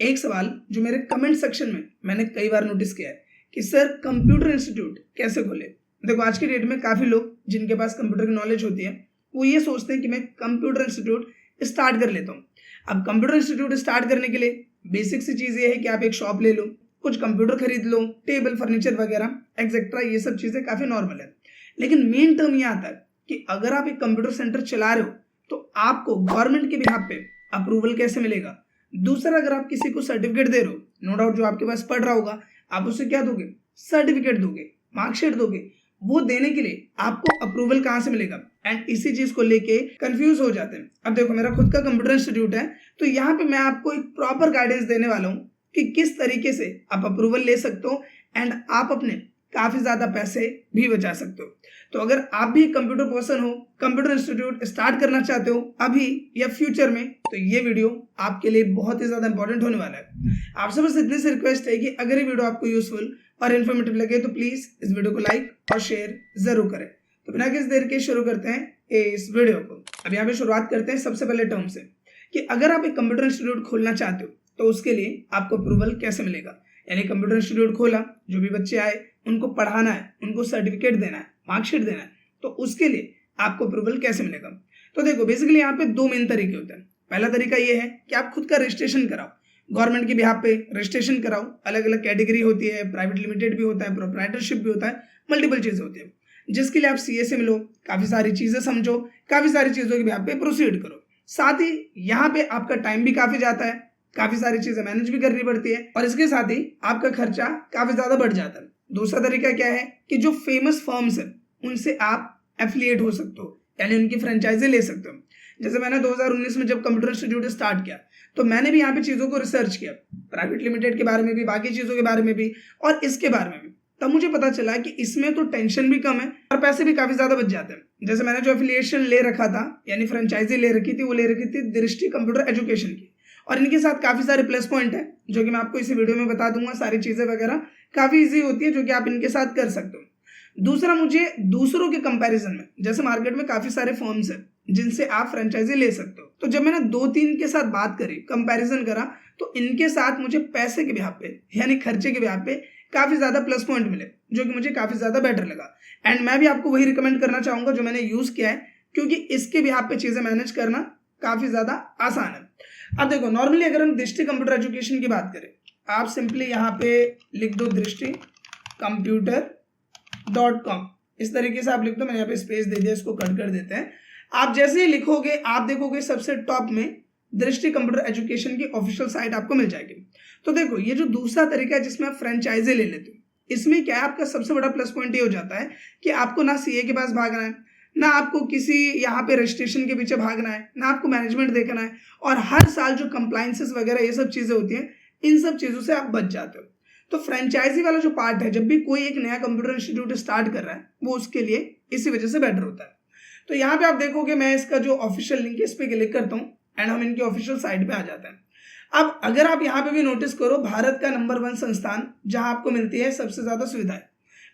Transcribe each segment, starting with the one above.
एक सवाल जो मेरे कमेंट सेक्शन में मैंने कई बार नोटिस किया है कि सर कंप्यूटर इंस्टीट्यूट कैसे खोले। देखो आज की डेट में काफ़ी लोग जिनके पास कंप्यूटर की नॉलेज होती है वो ये सोचते हैं कि मैं कंप्यूटर इंस्टीट्यूट स्टार्ट कर लेता हूँ। अब कंप्यूटर इंस्टीट्यूट स्टार्ट करने के लिए बेसिक सी चीज़ ये है कि आप एक शॉप ले लो, कुछ कंप्यूटर खरीद लो, टेबल फर्नीचर वगैरह एक्सेट्रा, ये सब चीज़ें काफ़ी नॉर्मल है। लेकिन मेन टर्म ये आता है कि अगर आप एक कंप्यूटर सेंटर चला रहे हो तो आपको गवर्नमेंट के बिहाफ पे अप्रूवल कैसे मिलेगा। दूसरा, अगर आप किसी को सर्टिफिकेट दे रहे हो, नो डाउट जो आपके पास पढ़ रहा होगा आप उसे क्या दोगे, सर्टिफिकेट दोगे, मार्कशीट दोगे, वो देने के लिए आपको अप्रूवल कहाँ से मिलेगा। एंड इसी चीज को लेके कंफ्यूज हो जाते हैं। अब देखो मेरा खुद का कंप्यूटर इंस्टीट्यूट है तो यहाँ पे मैं आपको एक प्रॉपर गाइडेंस देने वाला हूँ कि किस तरीके से आप अप्रूवल ले सकते हो एंड आप अपने काफी ज्यादा पैसे भी बचा सकते हो। तो अगर आप भी कंप्यूटर पर्सन हो, कंप्यूटर इंस्टीट्यूट स्टार्ट करना चाहते हो अभी या फ्यूचर में, तो ये वीडियो आपके लिए बहुत ही ज्यादा इंपॉर्टेंट होने वाला है। आपसे बस इतनी सी रिक्वेस्ट है कि अगर ये वीडियो आपको यूजफुल और इन्फॉर्मेटिव लगे तो प्लीज इस वीडियो को लाइक और शेयर जरूर करें। तो बिना किसी देर के शुरू करते हैं इस वीडियो को। अब यहाँ पे शुरुआत करते हैं सबसे पहले टर्म से कि अगर आप एक कंप्यूटर इंस्टीट्यूट खोलना चाहते हो तो उसके लिए आपको अप्रूवल कैसे मिलेगा। यानी कंप्यूटर इंस्टीट्यूट खोला, जो भी बच्चे आए उनको पढ़ाना है, उनको सर्टिफिकेट देना है, मार्कशीट देना है, तो उसके लिए आपको अप्रूवल कैसे मिलेगा। तो देखो बेसिकली यहाँ पे दो मेन तरीके होते हैं। पहला तरीका ये है कि आप खुद का रजिस्ट्रेशन कराओ, गवर्नमेंट के बिहाफ पे रजिस्ट्रेशन कराओ। अलग अलग कैटेगरी होती है, प्राइवेट लिमिटेड भी होता है, प्रोप्राइटरशिप भी होता है, मल्टीपल चीजें होती है, जिसके लिए आप सीए से मिलो, काफी सारी चीजें समझो, काफी सारी चीजों के बिहाफ पे प्रोसीड करो। साथ ही यहाँ पे आपका टाइम भी काफी जाता है, काफी सारी चीजें मैनेज भी करनी पड़ती है और इसके साथ ही आपका खर्चा काफी ज्यादा बढ़ जाता है। दूसरा तरीका क्या है कि जो फेमस फर्म्स है उनसे आप एफिलिएट हो सकते हो, यानी उनकी फ्रेंचाइजी ले सकते हो। जैसे मैंने 2019 में जब कंप्यूटर इंस्टीट्यूट स्टार्ट किया तो मैंने भी यहाँ पे चीजों को रिसर्च किया, प्राइवेट लिमिटेड के बारे में भी, बाकी चीजों के बारे में भी और इसके बारे में भी। तब मुझे पता चला कि इसमें तो टेंशन भी कम है और पैसे भी काफी ज्यादा बच जाते हैं। जैसे मैंने जो एफिलिएशन ले रखा था, यानी फ्रेंचाइजी ले रखी थी, वो ले रखी थी दृष्टि कंप्यूटर एजुकेशन की, और इनके साथ काफी सारे प्लस पॉइंट है जो कि मैं आपको इसी वीडियो में बता दूंगा। सारी चीजें वगैरह काफी इजी होती है जो कि आप इनके साथ कर सकते हो। दूसरा, मुझे दूसरों के कंपैरिजन में, जैसे मार्केट में काफी सारे फर्म्स हैं जिनसे आप फ्रेंचाइजी ले सकते हो, तो जब मैंने 2-3 के साथ बात करी, कंपैरिजन करा, तो इनके साथ मुझे पैसे के बिहाफ पे यानी खर्चे के बिहाफ पे काफी ज्यादा प्लस पॉइंट मिले जो कि मुझे काफी ज्यादा बेटर लगा। एंड मैं भी आपको वही रिकमेंड करना चाहूंगा जो मैंने यूज किया है, क्योंकि इसके बिहाफ पे चीजें मैनेज करना काफी ज्यादा आसान है। अब देखो नॉर्मली अगर हम दृष्टि कंप्यूटर एजुकेशन की बात करें, आप सिंपली यहाँ पे लिख दो दृष्टि computer.com, इस तरीके से आप लिख दो। मैंने यहाँ पे स्पेस दे दिया, इसको कट कर देते हैं। आप जैसे ही लिखोगे आप देखोगे सबसे टॉप में दृष्टि कंप्यूटर एजुकेशन की ऑफिशियल साइट आपको मिल जाएगी। तो देखो ये जो दूसरा तरीका है जिसमें आप फ्रेंचाइजी ले लेते हो, इसमें क्या है, आपका सबसे बड़ा प्लस पॉइंट ये हो जाता है कि आपको ना सीए के पास भागना है, ना आपको किसी यहाँ पे रजिस्ट्रेशन के पीछे भागना है, ना आपको मैनेजमेंट देखना है, और हर साल जो कंप्लायंसेस वगैरह ये सब चीजें होती हैं, इन सब चीजों से आप बच जाते हो। तो फ्रेंचाइजी वाला जो पार्ट है, जब भी कोई एक नया कंप्यूटर इंस्टीट्यूट स्टार्ट कर रहा है, वो उसके लिए इसी वजह से बेटर होता है। तो यहाँ पे आप देखोगे मैं इसका जो ऑफिशियल लिंक है इस पे क्लिक करता हूँ एंड हम इनकी ऑफिशियल साइट पे आ जाते हैं। अब अगर आप यहाँ पे भी नोटिस करो, भारत का नंबर 1 संस्थान जहां आपको मिलती है सबसे ज्यादा सुविधाएं।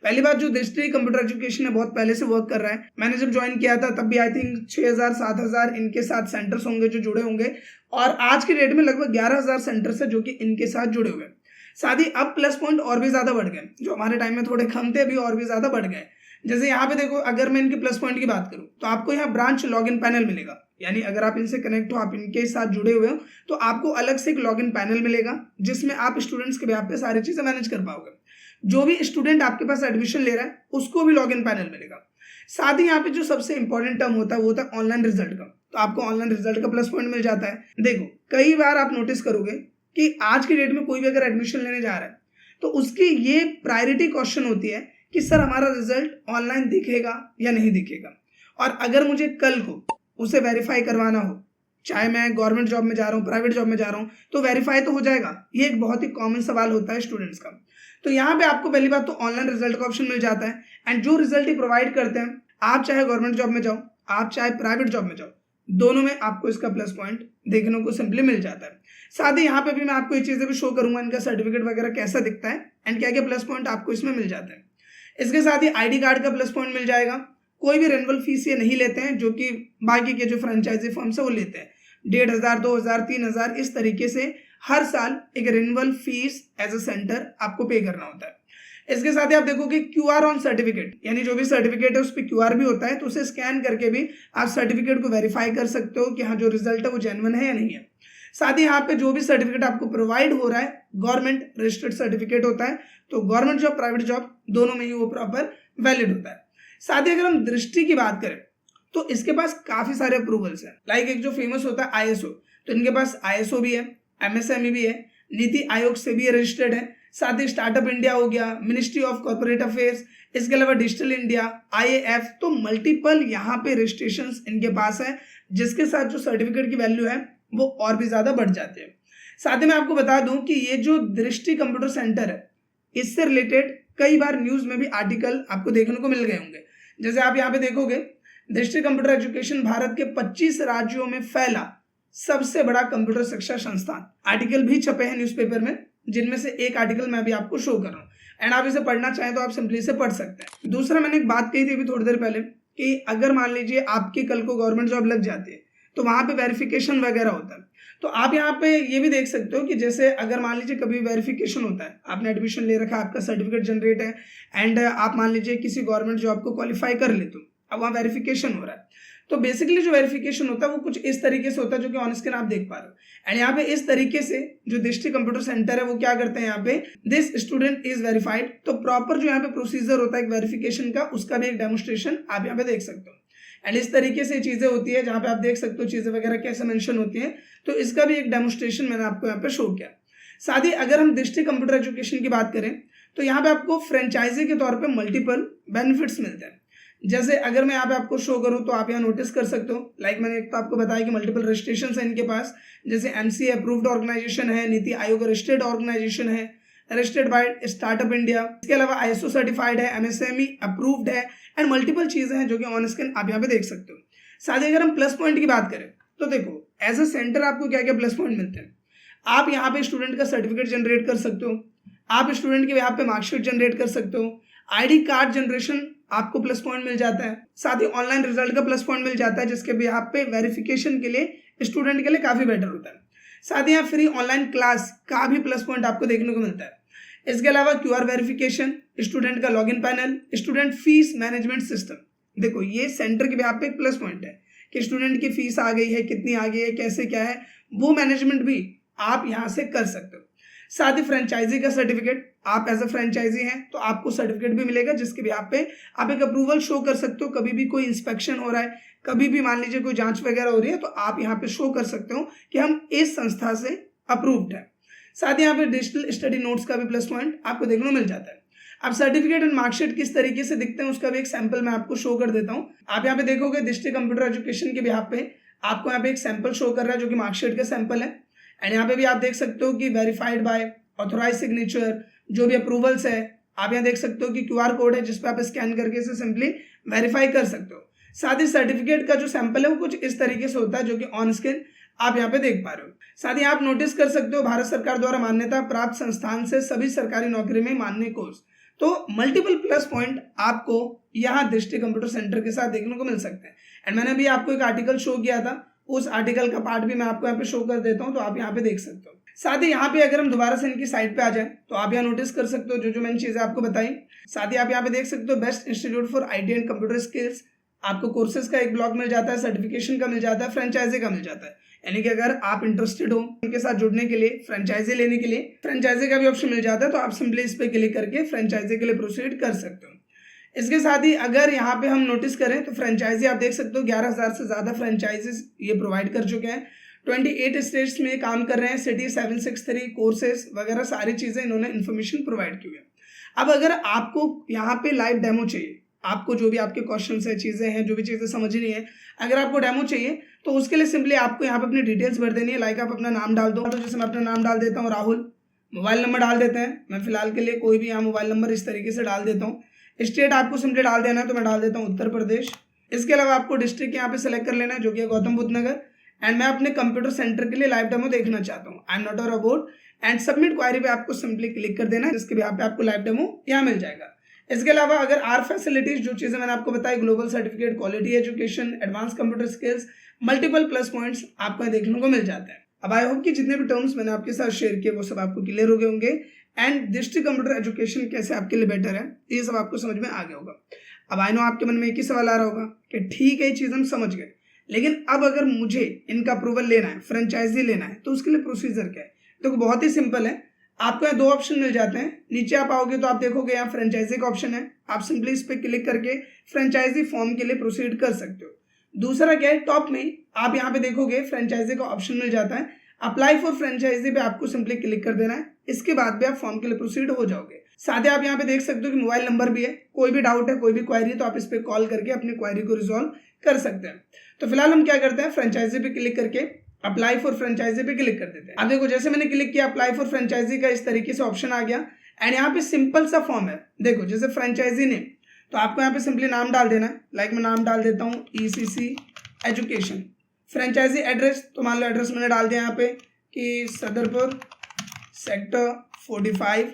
पहली बात, जो दृष्टि कंप्यूटर एजुकेशन है बहुत पहले से वर्क कर रहा है। मैंने जब ज्वाइन किया था तब भी आई थिंक 6000-7000 इनके साथ सेंटर्स होंगे जो जुड़े होंगे, और आज की डेट में लगभग 11000 सेंटर्स है जो कि इनके साथ जुड़े हुए हैं। साथ ही अब प्लस पॉइंट और भी ज्यादा बढ़ गए, जो हमारे टाइम में थोड़े कम थे अभी और भी ज्यादा बढ़ गए। जैसे यहाँ पे देखो, अगर मैं इनके प्लस पॉइंट की बात करूं तो आपको यहाँ ब्रांच लॉगिन पैनल मिलेगा, यानी अगर आप इनसे कनेक्ट हो, आप इनके साथ जुड़े हुए हो, तो आपको अलग से एक लॉगिन पैनल मिलेगा जिसमें आप स्टूडेंट्स के बिहाफ पे सारी चीजें मैनेज कर पाओगे। जो भी स्टूडेंट आपके पास एडमिशन ले रहा है उसको भी लॉगिन पैनल मिलेगा। साथ ही यहाँ पे जो सबसे इंपॉर्टेंट टर्म होता है वो होता है ऑनलाइन रिजल्ट का, तो आपको ऑनलाइन रिजल्ट का प्लस पॉइंट मिल जाता है। देखो कई बार आप नोटिस करोगे कि आज की डेट में कोई भी अगर एडमिशन लेने जा रहा है तो उसकी ये प्रायोरिटी क्वेश्चन होती है कि सर हमारा रिजल्ट ऑनलाइन दिखेगा या नहीं दिखेगा। और अगर मुझे कल को उसे वेरीफाई करवाना हो, चाहे मैं गवर्नमेंट जॉब में जा रहा हूँ, प्राइवेट जॉब में जा रहा हूँ, तो वेरीफाई तो हो जाएगा। ये एक बहुत ही कॉमन सवाल होता है स्टूडेंट्स का। तो यहाँ पे आपको पहली बात तो ऑनलाइन रिजल्ट का ऑप्शन मिल जाता है, एंड जो रिजल्ट ही प्रोवाइड करते हैं, आप चाहे गवर्नमेंट जॉब में जाओ, आप चाहे प्राइवेट जॉब में जाओ, दोनों में आपको इसका प्लस पॉइंट देखने को सिंपली मिल जाता है। साथ ही यहाँ पे भी मैं आपको ये चीजें भी शो करूंगा, इनका सर्टिफिकेट वगैरह कैसा दिखता है एंड क्या क्या प्लस पॉइंट आपको इसमें मिल जाता है। इसके साथ ही आईडी कार्ड का प्लस पॉइंट मिल जाएगा। कोई भी रेनुअल फीस ये नहीं लेते हैं जो कि बाकी के जो फ्रेंचाइजी फर्म्स है वो लेते हैं। 1500, 2000, 3000 इस तरीके से हर साल एक renewal fees as a centre आपको पे करना होता है। इसके साथ ही आप देखोगे QR ऑन सर्टिफिकेट, यानी जो भी सर्टिफिकेट है उस पर QR भी होता है, तो उसे स्कैन करके भी आप सर्टिफिकेट को वेरीफाई कर सकते हो कि हाँ जो रिजल्ट है वो जेन्युइन है या नहीं है। साथ ही यहाँ पे जो भी सर्टिफिकेट आपको प्रोवाइड हो रहा है गवर्नमेंट रजिस्टर्ड सर्टिफिकेट होता है, तो गवर्नमेंट जॉब प्राइवेट जॉब दोनों में ही वो प्रॉपर वैलिड होता है। साथ ही अगर हम दृष्टि की बात करें तो इसके पास काफी सारे अप्रूवल्स हैं, लाइक एक जो फेमस होता है ISO, तो इनके पास ISO भी है, MSME भी है, नीति आयोग से भी रजिस्टर्ड है। साथ ही स्टार्टअप इंडिया हो गया, मिनिस्ट्री ऑफ कॉर्पोरेट अफेयर्स, इसके अलावा डिजिटल इंडिया, IAF, तो मल्टीपल यहाँ पे रजिस्ट्रेशंस इनके पास है, जिसके साथ जो सर्टिफिकेट की वैल्यू है वो और भी ज्यादा बढ़ जाती है। साथ ही मैं आपको बता दूं कि ये जो दृष्टि कंप्यूटर सेंटर है, इससे रिलेटेड कई बार न्यूज में भी आर्टिकल आपको देखने को मिल गए होंगे। जैसे आप यहाँ पे देखोगे, दृष्टि कंप्यूटर एजुकेशन भारत के 25 राज्यों में फैला सबसे बड़ा कंप्यूटर शिक्षा संस्थान, आर्टिकल भी छपे हैं न्यूज़पेपर में, जिनमें से एक आर्टिकल मैं भी आपको शो कर रहा हूँ, एंड आप इसे पढ़ना चाहें तो आप सिंपली इसे पढ़ सकते हैं। दूसरा, मैंने एक बात कही थी अभी थोड़ी देर पहले कि अगर मान लीजिए आपकी कल को गवर्नमेंट जॉब लग जाती है तो वहां पे वेरिफिकेशन वगैरह होता है, तो आप यहाँ पे ये भी देख सकते हो कि जैसे अगर मान लीजिए कभी वेरिफिकेशन होता है, आपने एडमिशन ले रखा है, आपका सर्टिफिकेट जनरेट है, एंड आप मान लीजिए किसी गवर्नमेंट जॉब को क्वालिफाई कर लेते हो, अब वहाँ वेरिफिकेशन हो रहा है, तो बेसिकली जो वेरिफिकेशन होता है वो कुछ इस तरीके से होता है जो कि ऑन स्क्रीन आप देख पा रहे हो। एंड यहाँ पे इस तरीके से जो दृष्टि कंप्यूटर सेंटर है वो क्या करते हैं, यहाँ पे दिस स्टूडेंट इज वेरीफाइड, तो प्रॉपर जो यहाँ पे प्रोसीजर होता है एक वेरिफिकेशन का, उसका भी एक डेमोस्ट्रेशन आप यहाँ पे देख सकते हो। एंड इस तरीके से चीजें होती है जहाँ पे आप देख सकते हो चीजें वगैरह कैसे मेंशन होती हैं, तो इसका भी एक डेमोस्ट्रेशन मैंने आपको यहाँ पे शो किया। साथ ही अगर हम दृष्टि कंप्यूटर एजुकेशन की बात करें तो यहाँ पे आपको फ्रेंचाइजी के तौर पे मल्टीपल बेनिफिट्स मिलते हैं। जैसे अगर मैं यहाँ पे आपको शो करूँ तो आप यहाँ नोटिस कर सकते हो, लाइक मैंने एक तो आपको बताया कि मल्टीपल रजिस्ट्रेशन है इनके पास, जैसे MCA अप्रूव्ड ऑर्गेनाइजेशन है, नीति आयोग रजिस्टर्ड ऑर्गेनाइजेशन है, रजिस्टर्ड बाय स्टार्टअप इंडिया, इसके अलावा ISO सर्टिफाइड है, MSME अप्रूव्ड है, एंड मल्टीपल चीजें हैं जो कि ऑन स्क्रीन आप यहाँ पे देख सकते हो। साथ ही अगर हम प्लस पॉइंट की बात करें तो देखो एज अ सेंटर आपको क्या क्या प्लस पॉइंट मिलते हैं। आप यहाँ पे स्टूडेंट का सर्टिफिकेट जनरेट कर सकते हो, आप स्टूडेंट के यहाँ पे मार्कशीट जनरेट कर सकते हो, ID कार्ड जनरेशन आपको प्लस पॉइंट मिल जाता है, साथ ही ऑनलाइन रिजल्ट का प्लस पॉइंट मिल जाता है, जिसके भी यहाँ पे वेरिफिकेशन के लिए स्टूडेंट के लिए काफी बेटर होता है। साथ ही यहाँ फ्री ऑनलाइन क्लास का भी प्लस पॉइंट आपको देखने को मिलता है। इसके अलावा QR वेरिफिकेशन, स्टूडेंट का login panel, student fees management system, देखो ये सेंटर के भी यहाँ पे एक प्लस पॉइंट है कि स्टूडेंट की फीस आ गई है, कितनी आ गई है, कैसे क्या है, वो मैनेजमेंट भी आप यहाँ से कर सकते हो। साथ ही फ्रेंचाइजी का सर्टिफिकेट, आप एज अ फ्रेंचाइजी हैं तो आपको सर्टिफिकेट भी मिलेगा, जिसके भी आप पे आप एक अप्रूवल शो कर सकते हो। कभी भी कोई इंस्पेक्शन हो रहा है, कभी भी मान लीजिए कोई जांच वगैरह हो रही है, तो आप यहाँ पे शो कर सकते हो कि हम इस संस्था से अप्रूव्ड है। साथ ही यहाँ पे डिजिटल स्टडी नोट्स का भी प्लस पॉइंट आपको देखने को मिल जाता है। अब सर्टिफिकेट एंड मार्कशीट किस तरीके से दिखते हैं उसका भी एक सैंपल मैं आपको शो कर देता हूँ। आप यहाँ पे देखोगे दृष्टि कंप्यूटर एजुकेशन के बिहाफ पे आपको यहाँ पे एक सैंपल शो कर रहा है जो कि मार्कशीट का सैंपल है, एंड यहाँ पे भी आप देख सकते हो कि वेरीफाइड बाय ऑथोराइज सिग्नेचर, जो भी अप्रूवल्स है आप यहाँ देख सकते हो कि QR कोड है जिस पे आप स्कैन करके इसे सिंपली वेरीफाई कर सकते हो। साथ ही सर्टिफिकेट का जो सैंपल है वो कुछ इस तरीके से होता है जो कि ऑन स्क्रीन आप यहाँ पे देख पा रहे हो। साथ ही आप नोटिस कर सकते हो भारत सरकार द्वारा मान्यता प्राप्त संस्थान से सभी सरकारी नौकरी में मान्य कोर्स, तो मल्टीपल प्लस पॉइंट आपको यहाँ दृष्टि कंप्यूटर सेंटर के साथ देखने को मिल सकते हैं। एंड मैंने भी आपको एक आर्टिकल शो किया था, उस आर्टिकल का पार्ट भी मैं आपको यहाँ पे शो कर देता हूँ, तो आप यहाँ पे देख सकते हो। साथ ही यहाँ पे अगर हम दोबारा से इनकी साइट पे आ जाए तो आप यहाँ नोटिस कर सकते हो जो जो मैंने चीजें आपको बताई। साथ ही आप यहाँ पे देख सकते हो best institute for IT and computer skills, आपको कोर्सेज का एक ब्लॉग मिल जाता है, सर्टिफिकेशन का मिल जाता है, फ्रेंचाइजी का मिल जाता है। यानी कि अगर आप इंटरेस्टेड हो इनके साथ जुड़ने के लिए, फ्रेंचाइजी लेने के लिए, फ्रेंचाइजी का भी ऑप्शन मिल जाता है, तो आप सिंपली इस पे क्लिक करके फ्रेंचाइजी के लिए प्रोसीड कर सकते हो। इसके साथ ही अगर यहाँ पे हम नोटिस करें तो फ्रेंचाइजी आप देख सकते हो 11,000 से ज्यादा फ्रेंचाइजीज ये प्रोवाइड कर चुके हैं, 28 स्टेट्स में काम कर रहे हैं, सिटी 763 कोर्सेज वगैरह सारी चीजें इन्होंने इन्फॉर्मेशन प्रोवाइड की हुई है। अब अगर आपको यहाँ पे लाइव डेमो चाहिए, आपको जो भी आपके क्वेश्चन है, चीजें हैं, जो भी चीजें समझनी है, अगर आपको डेमो चाहिए तो उसके लिए सिंपली आपको यहाँ पे अपनी डिटेल्स भर देनी है। लाइक आप अपना नाम डाल दो, तो जैसे मैं अपना नाम डाल देता हूँ राहुल, मोबाइल नंबर डाल देते हैं, मैं फिलहाल के लिए कोई भी यहाँ मोबाइल नंबर इस तरीके से डाल देता हूँ। स्टेट आपको सिंपली डाल देना है, तो मैं डाल देता हूँ उत्तर प्रदेश। इसके अलावा आपको डिस्ट्रिक्ट यहाँ पे सेलेक्ट कर लेना है जो कि है गौतम बुद्ध नगर, एंड मैं अपने कंप्यूटर सेंटर के लिए लाइव डेमो देखना चाहता हूँ, I am not a robot, and submit query पे आपको सिंपली क्लिक कर देना है, जिसके भी यहाँ पे आपको लाइव डेमो यहाँ मिल जाएगा। इसके अलावा अगर आर फैसिलिटीज जो चीजें मैंने आपको बताई, global certificate, quality education, advance computer skills, multiple plus points आपको देखने को मिल जाते हैं। अब आई होप कि जितने भी टर्म्स मैंने आपके साथ शेयर किए वो सब आपको क्लियर हो गए होंगे एंड डिस्ट्रिक्ट कंप्यूटर एजुकेशन कैसे आपके लिए बेटर है ये सब आपको समझ में आ गया होगा। अब आई नो आपके मन में एक ही सवाल आ रहा होगा कि ठीक है ये चीज़ हम समझ गए, लेकिन अब अगर मुझे इनका अप्रूवल लेना है, फ्रेंचाइजी लेना है, तो उसके लिए प्रोसीजर क्या है? देखो बहुत ही सिंपल है। आपको यहाँ दो ऑप्शन मिल जाते हैं। नीचे आप आओगे तो आप देखोगे यहाँ फ्रेंचाइजी का ऑप्शन है, आप सिंपली इस पर क्लिक करके फ्रेंचाइजी फॉर्म के लिए प्रोसीड कर सकते हो। दूसरा क्या है, टॉप में आप यहाँ पे देखोगे फ्रेंचाइजी का ऑप्शन मिल जाता है, अप्लाई फॉर फ्रेंचाइजी पे आपको सिंपली क्लिक कर देना है। इसके बाद भी आप फॉर्म के लिए प्रोसीड हो जाओगे। साथ ही आप यहाँ पे देख सकते हो कि मोबाइल नंबर भी है, कोई भी डाउट है, कोई भी क्वेरी है तो आप इस पे कॉल करके अपनी क्वेरी को रिजॉल्व कर सकते हैं। तो फिलहाल हम क्या करते हैं, फ्रेंचाइजी पे क्लिक करके अप्लाई फॉर फ्रेंचाइजी पे क्लिक कर देते हैं। अब देखो जैसे मैंने क्लिक किया अप्लाई फॉर फ्रेंचाइजी का इस तरीके से ऑप्शन आ गया एंड यहाँ पे सिंपल सा फॉर्म है। देखो जैसे फ्रेंचाइजी नेम, तो आपको यहाँ पे सिंपली नाम डाल देना है। लाइक मैं नाम डाल देता हूँ ECC एजुकेशन। फ्रेंचाइजी एड्रेस, तो मान लो एड्रेस मैंने डाल दिया यहाँ पे कि Sadarpur sector 45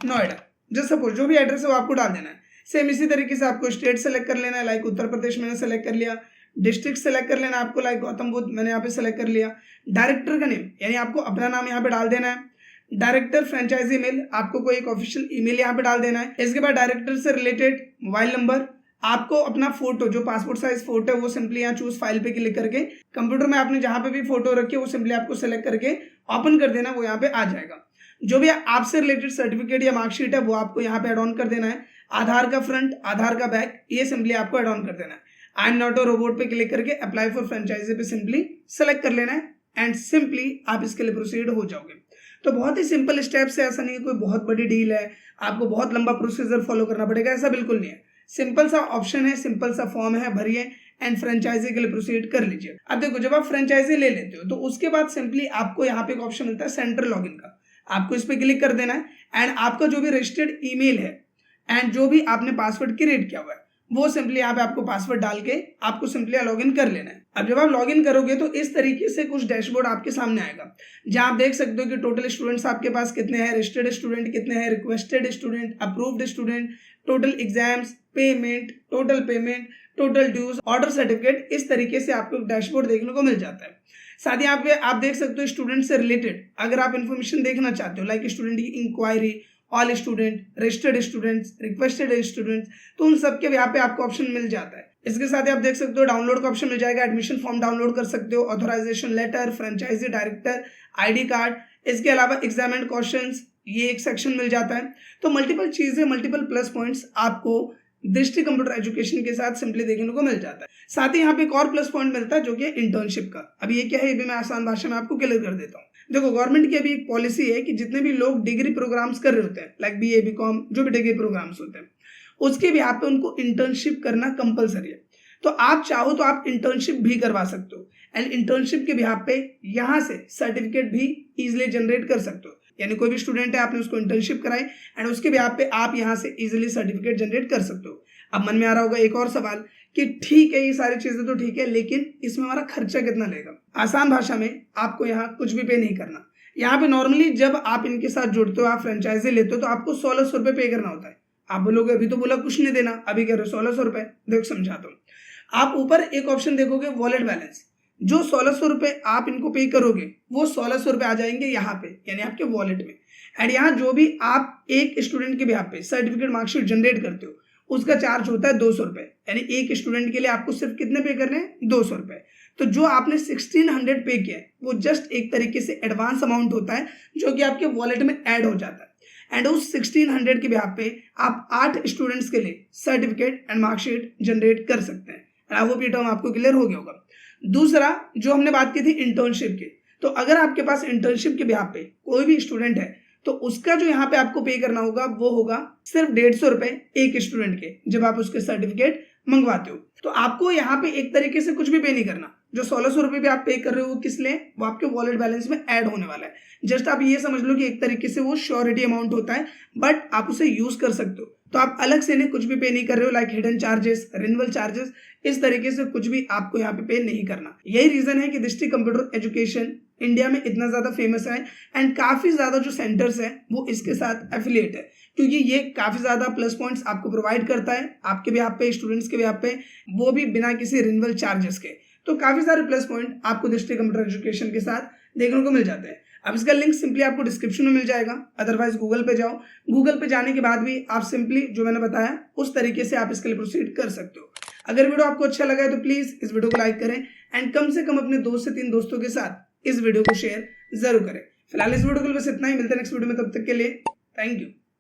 Noida, just suppose जो भी एड्रेस है वो आपको डाल देना है। सेम इसी तरीके से आपको स्टेट सेलेक्ट कर लेना है, लाइक उत्तर प्रदेश मैंने सेलेक्ट कर लिया। डिस्ट्रिक्ट सेलेक्ट कर लेना आपको, लाइक गौतम बुद्ध मैंने यहाँ पे सेलेक्ट कर लिया। डायरेक्टर का नेम यानी आपको अपना नाम यहाँ पे डाल देना है। डायरेक्टर फ्रेंचाइजी मेल, आपको कोई एक ऑफिशियल ईमेल यहाँ पे डाल देना है। इसके बाद डायरेक्टर से रिलेटेड मोबाइल नंबर, आपको अपना फोटो जो पासपोर्ट साइज फोटो है वो सिंपली यहाँ चूज फाइल पे क्लिक करके कंप्यूटर में आपने जहां पे भी फोटो रखी है वो सिंपली आपको सेलेक्ट करके ओपन कर देना, वो यहाँ पे आ जाएगा। जो भी आपसे रिलेटेड सर्टिफिकेट या मार्कशीट है वो आपको यहाँ पे एड ऑन कर देना है। आधार का फ्रंट, आधार का बैक, ये सिंपली आपको एड ऑन कर देना है। आई एम नॉट अ रोबोट पे क्लिक करके अप्लाई फॉर फ्रेंचाइजी पे सिंपली सेलेक्ट कर लेना है एंड सिंपली आप इसके लिए प्रोसीड हो जाओगे। तो बहुत ही सिंपल स्टेप्स है, ऐसा नहीं है कोई बहुत बड़ी डील है, आपको बहुत लंबा प्रोसीजर फॉलो करना पड़ेगा, ऐसा बिल्कुल नहीं है। सिंपल सा ऑप्शन है, सिंपल सा फॉर्म है, भरिए एंड फ्रेंचाइजी के लिए प्रोसीड कर लीजिए। अब देखो जब आप फ्रेंचाइजी ले लेते हो तो उसके बाद सिंपली आपको यहाँ पे एक ऑप्शन मिलता है सेंट्रल लॉगिन का, आपको इस पे क्लिक कर देना है एंड आपका जो भी रजिस्टर्ड ईमेल है एंड जो भी आपने पासवर्ड क्रिएट किया हुआ है वो सिंपली यहाँ पे आपको पासवर्ड डाल के आपको सिंपली लॉगिन कर लेना है। अब जब आप लॉगिन करोगे तो इस तरीके से कुछ डैशबोर्ड आपके सामने आएगा जहां आप देख सकते हो कि टोटल स्टूडेंट्स आपके पास कितने हैं, रजिस्टर्ड स्टूडेंट कितने हैं, requested student, approved student, total exams, payment, total payment, total dues, order certificate, इस तरीके से आपको डैशबोर्ड देखने को मिल जाता है। साथ ही यहाँ पे आप देख सकते हो स्टूडेंट से रिलेटेड अगर आप इन्फॉर्मेशन देखना चाहते हो, लाइक स्टूडेंट की enquiry, all student, registered students, requested students, तो उन सब के यहाँ पे आपको ऑप्शन मिल जाता है। इसके साथ ही आप देख सकते हो डाउनलोड का ऑप्शन मिल जाएगा, एडमिशन फॉर्म डाउनलोड कर सकते हो, authorisation letter, franchisee director, ID card, इसके अलावा एग्जाम एंड क्वेश्चंस, ये एक सेक्शन मिल जाता है। तो मल्टीपल चीजें, मल्टीपल प्लस पॉइंट्स आपको दृष्टि कंप्यूटर एजुकेशन के साथ सिंपली देखने को मिल जाता है। साथ ही यहाँ पे एक और प्लस पॉइंट मिलता है जो कि इंटर्नशिप का। अब ये क्या है, ये भी मैं आसान भाषा में आपको क्लियर कर देता हूँ। देखो गवर्नमेंट की अभी एक पॉलिसी है कि जितने भी लोग डिग्री प्रोग्राम्स कर रहे होते हैं, लाइक BA BCom जो भी डिग्री प्रोग्राम्स होते हैं, उसके भी यहाँ पे उनको इंटर्नशिप करना कंपलसरी है। तो आप चाहो तो आप इंटर्नशिप भी करवा सकते हो एंड इंटर्नशिप के बिहाफ पे यहाँ से सर्टिफिकेट भी इजिली जनरेट कर सकते हो। यानी कोई भी स्टूडेंट है, आपने उसको इंटर्नशिप कराई एंड उसके बिहाफ पे आप यहाँ से इजिली सर्टिफिकेट जनरेट कर सकते हो। अब मन में आ रहा होगा एक और सवाल कि ठीक है ये सारी चीजें तो ठीक है, लेकिन इसमें हमारा खर्चा कितना लगेगा? आसान भाषा में आपको यहाँ कुछ भी पे नहीं करना। यहाँ पे नॉर्मली जब आप इनके साथ जुड़ते हो, आप फ्रेंचाइजी लेते हो तो आपको 1600 रुपये पे करना होता है। आप बोलोगे अभी तो बोला कुछ नहीं देना, अभी कह रहे हो 1600 रुपये। देखो समझाता हूँ, आप ऊपर एक ऑप्शन देखोगे वॉलेट बैलेंस, जो 1600 रुपये आप इनको पे करोगे वो 1600 रुपये आ जाएंगे यहाँ पे यानी आपके वॉलेट में। एंड यहाँ जो भी आप एक स्टूडेंट के बिहाफ पे सर्टिफिकेट मार्कशीट जनरेट करते हो उसका चार्ज होता है 200 रुपये। यानी एक स्टूडेंट के लिए आपको सिर्फ कितने पे करने हैं? 200 रुपये। तो जो आपने 1600 पे किया है वो जस्ट एक तरीके से एडवांस अमाउंट होता है जो कि आपके वॉलेट में ऐड हो जाता है एंड उस 1600 के बिहाफ पे आप 8 स्टूडेंट्स के लिए सर्टिफिकेट एंड मार्कशीट जनरेट कर सकते हैं। आई होप ये टर्म आपको क्लियर हो गया होगा। दूसरा जो हमने बात की थी इंटर्नशिप की, तो अगर आपके पास इंटर्नशिप के बिहाफ पे कोई भी स्टूडेंट है तो उसका जो यहाँ पे आपको पे करना होगा वो होगा सिर्फ 150 रुपये एक स्टूडेंट के, जब आप उसके सर्टिफिकेट मंगवाते हो। तो आपको यहाँ पे एक तरीके से कुछ भी पे नहीं करना। जो 1600 रुपये भी आप पे कर रहे हो वो किस लिए? वो आपके वॉलेट बैलेंस में ऐड होने वाला है। जस्ट आप ये समझ लो कि एक तरीके से वो श्योरिटी अमाउंट होता है, बट आप उसे यूज कर सकते हो। तो आप अलग से नहीं कुछ भी पे नहीं कर रहे हो, like hidden charges, renewal charges, इस तरीके से कुछ भी आपको यहाँ पे नहीं करना। यही रीजन है कि दृष्टि कंप्यूटर एजुकेशन इंडिया में इतना ज्यादा फेमस है एंड काफी ज्यादा जो सेंटर्स है वो इसके साथ एफिलिएट है, क्योंकि ये काफी ज्यादा प्लस पॉइंट्स आपको प्रोवाइड करता है आपके बिहाफ पे, स्टूडेंट्स के बिहाफ पे, वो भी बिना किसी रिन्यूअल चार्जेस के। तो काफी सारे प्लस पॉइंट आपको दृष्टि कंप्यूटर एजुकेशन के साथ देखने को मिल जाते हैं। अब इसका लिंक सिंपली आपको डिस्क्रिप्शन में मिल जाएगा, अदरवाइज गूगल पे जाओ, गूगल पे जाने के बाद भी आप सिंपली जो मैंने बताया उस तरीके से आप इसके लिए प्रोसीड कर सकते हो। अगर वीडियो आपको अच्छा लगा है तो प्लीज इस वीडियो को लाइक करें एंड कम से कम अपने 2 से 3 दोस्तों के साथ इस वीडियो को शेयर जरूर करें। फिलहाल इस वीडियो को बस इतना ही, मिलते हैं नेक्स्ट वीडियो में, तब तक के लिए थैंक यू।